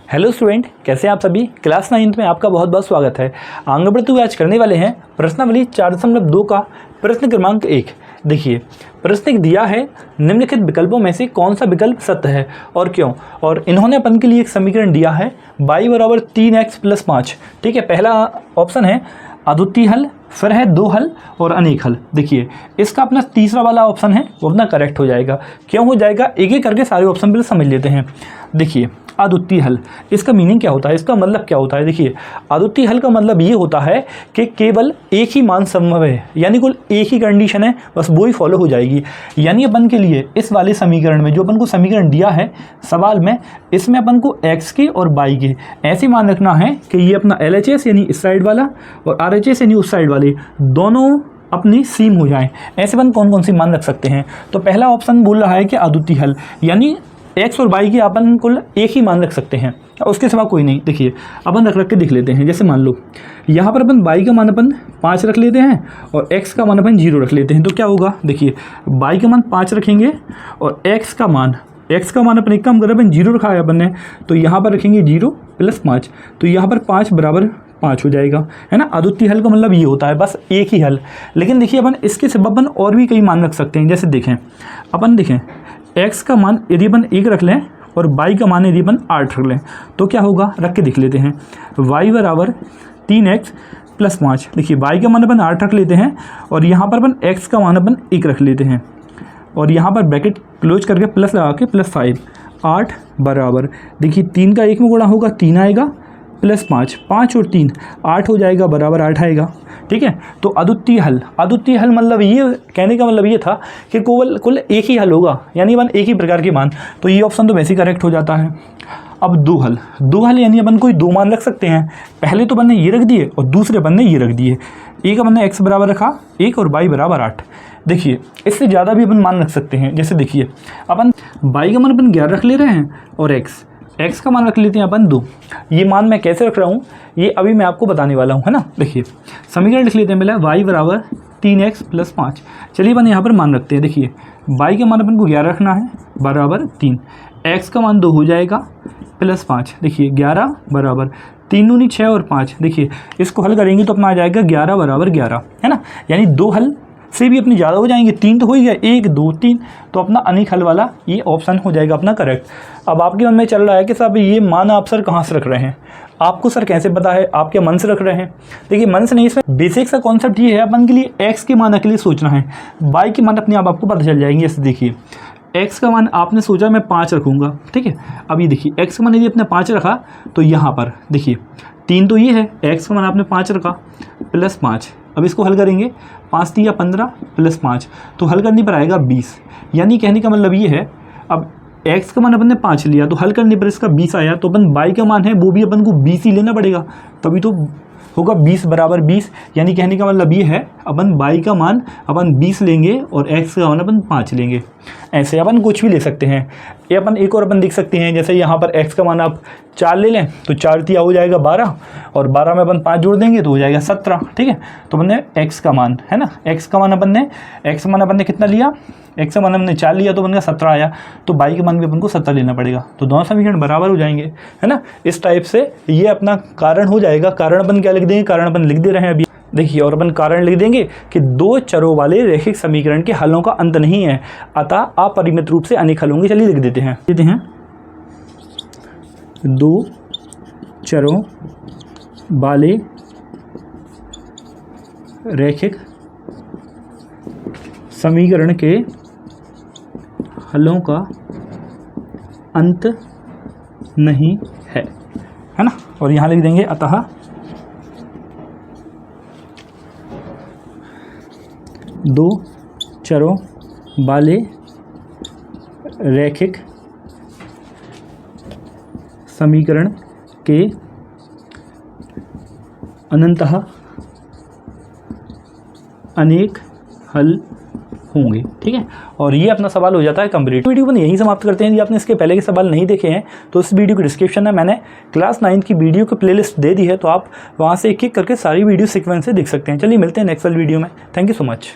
Hello student, कैसे हैं आप सभी। क्लास 9th में आपका बहुत बहुत स्वागत है। आगे बढ़ते हुए आज करने वाले हैं प्रश्नावली 4.2 का प्रश्न क्रमांक 1। देखिए, प्रश्न दिया है निम्नलिखित विकल्पों में से कौन सा विकल्प सत्य है और क्यों। और इन्होंने अपन के लिए एक समीकरण दिया है y बराबर 3x + 5। ठीक है, पहला ऑप्शन है अद्वितीय हल, फिर है दो हल और अनेक हल। देखिए, इसका अपना तीसरा वाला ऑप्शन है वो अपना करेक्ट हो जाएगा। क्यों हो जाएगा, एक एक करके सारे ऑप्शन पर समझ लेते हैं। देखिए, अद्वितीय हल, इसका मीनिंग क्या होता है, इसका मतलब क्या होता है। देखिए, अद्वितीय हल का मतलब ये होता है कि केवल एक ही मान संभव है, यानी कुल एक ही कंडीशन है, बस वो ही फॉलो हो जाएगी। यानी अपन के लिए इस वाले समीकरण में जो अपन को समीकरण दिया है सवाल में, इसमें अपन को x के और y के ऐसे मान रखना है कि ये अपना LHS यानी इस साइड वाला और RHS यानी उस साइड वाले दोनों अपनी सेम हो जाएं। ऐसे अपन कौन कौन सी मान रख सकते हैं। तो पहला ऑप्शन बोल रहा है कि अद्वितीय हल, यानी x और y के अपन कुल एक ही मान रख सकते हैं, उसके सिवा कोई नहीं। देखिए, अपन रख के देख लेते हैं। जैसे मान लो यहाँ पर अपन y का मान अपन 5 रख लेते हैं और x का मान अपन 0 रख लेते हैं, तो क्या होगा। देखिए, y का मान 5 रखेंगे और x का मान अपन एक काम कर अपन 0 रखा है अपन ने, तो यहाँ पर रखेंगे 0 + 5, तो यहाँ पर 5 बराबर 5 हो जाएगा, है ना। अद्वितीय हल का मतलब ये होता है बस एक ही हल। लेकिन देखिए, अपन इसके सिवा अपन और भी कई मान रख सकते हैं। जैसे देखें, अपन देखें x का मान यदि अपन 1 रख लें और y का मान यदि अपन 8 रख लें, तो क्या होगा, रख के देख लेते हैं। y बराबर 3x + 5। देखिए, y का मान अपन 8 रख लेते हैं और यहाँ पर अपन x का मान अपन 1 रख लेते हैं और यहाँ पर ब्रैकेट क्लोज करके प्लस लगा के +5, 8 बराबर, देखिए 3 का 1 में गुणा होगा 3 आएगा, +5, 5 और 3 8 हो जाएगा, बराबर 8 आएगा। ठीक है, तो अद्वितीय हल मतलब ये कहने का मतलब ये था कि कुल एक ही हल होगा, यानी अपन एक ही प्रकार के मान, तो ये ऑप्शन तो वैसे ही करेक्ट हो जाता है। अब दो हल यानी अपन कोई दो मान रख सकते हैं। पहले तो अपन ने ये रख दिए और दूसरे अपन ने ये रख दिए। एक अपन ने x बराबर रखा 1 और y बराबर 8। देखिए, इससे ज़्यादा भी अपन मान रख सकते हैं। जैसे देखिए, अपन y का मान अपन 11 रख ले रहे हैं और x का मान रख लेते हैं अपन 2। ये मान मैं कैसे रख रहा हूँ ये अभी मैं आपको बताने वाला हूँ, है ना। देखिए, समीकरण लिख लेते हैं पहले, y बराबर 3x + 5। चलिए अपन यहाँ पर मान रखते हैं। देखिए, y का मान अपन को 11 रखना है बराबर 3, x का मान 2 हो जाएगा +5। देखिए, 11 बराबर 3 दूनी 6 और 5। देखिए, इसको हल करेंगे तो अपना आ जाएगा 11 बराबर 11, है ना। यानी दो हल से भी अपने ज़्यादा हो जाएंगे, 3 तो हो ही गया, 1 2 3, तो अपना अनेक हल वाला ये ऑप्शन हो जाएगा अपना करेक्ट। अब आपके मन में चल रहा है कि साहब ये मान आप सर कहाँ से रख रहे हैं, आपको सर कैसे पता है, आप क्या मन से रख रहे हैं। देखिए, मन से नहीं, इसमें बेसिक सा कॉन्सेप्ट ये है, अपन के लिए x के मान के लिए सोचना है, y के मान अपने आप आपको पता चल जाएंगे। जैसे देखिए, x का मान आपने सोचा मैं 5 रखूँगा, ठीक है। अब ये देखिए, x का मान यदि आपने 5 रखा तो यहाँ पर देखिए 3 तो ये है, x का मान आपने 5 रखा +5। अब इसको हल करेंगे, 5 3 15 +5, तो हल करने पर आएगा 20। यानी कहने का मतलब ये है, अब x का मान अपन ने 5 लिया तो हल करने पर इसका 20 आया, तो अपन y का मान है वो भी अपन को 20 ही लेना पड़ेगा, तभी तो होगा 20 बराबर 20। यानी कहने का मतलब ये है, अपन y का मान अपन 20 लेंगे और x का मान अपन 5 लेंगे। ऐसे अपन कुछ भी ले सकते हैं। ये अपन एक और अपन देख सकते हैं, जैसे यहाँ पर x का मान आप 4 ले लें तो 4 तिया हो जाएगा 12 और 12 में अपन 5 जोड़ देंगे तो हो जाएगा 17। ठीक है, तो अपन ने x का मान, है ना, x का मान अपन ने कितना लिया, x का मान हमने 4 लिया तो बन गया 17 आया, तो y का मान भी अपन को 17 लेना पड़ेगा, तो दोनों समीकरण बराबर हो जाएंगे, है ना। इस टाइप से ये अपना कारण हो जाएगा। कारण अपन क्या लिख देंगे, कारण अपन लिख दे रहे हैं अभी। देखिए, और अपन कारण लिख देंगे कि दो चरों वाले रैखिक समीकरण के हलों का अंत नहीं है, अतः अपरिमित रूप से अनेक हल होंगे। चलिए लिख देते हैं, दो चरों वाले रैखिक समीकरण के हलों का अंत नहीं है ना। और यहाँ लिख देंगे अतः दो चरों वाले रैखिक समीकरण के अनंतः अनेक हल होंगे। ठीक है, और ये अपना सवाल हो जाता है कंप्लीट। वीडियो को यहीं समाप्त करते हैं। यदि आपने इसके पहले के सवाल नहीं देखे हैं तो इस वीडियो के डिस्क्रिप्शन में मैंने क्लास 9 की वीडियो की प्लेलिस्ट दे दी है, तो आप वहाँ से एक एक करके सारी वीडियो सीक्वेंस से देख सकते हैं। चलिए मिलते हैं नेक्स्ट वाली वीडियो में। Thank you so much.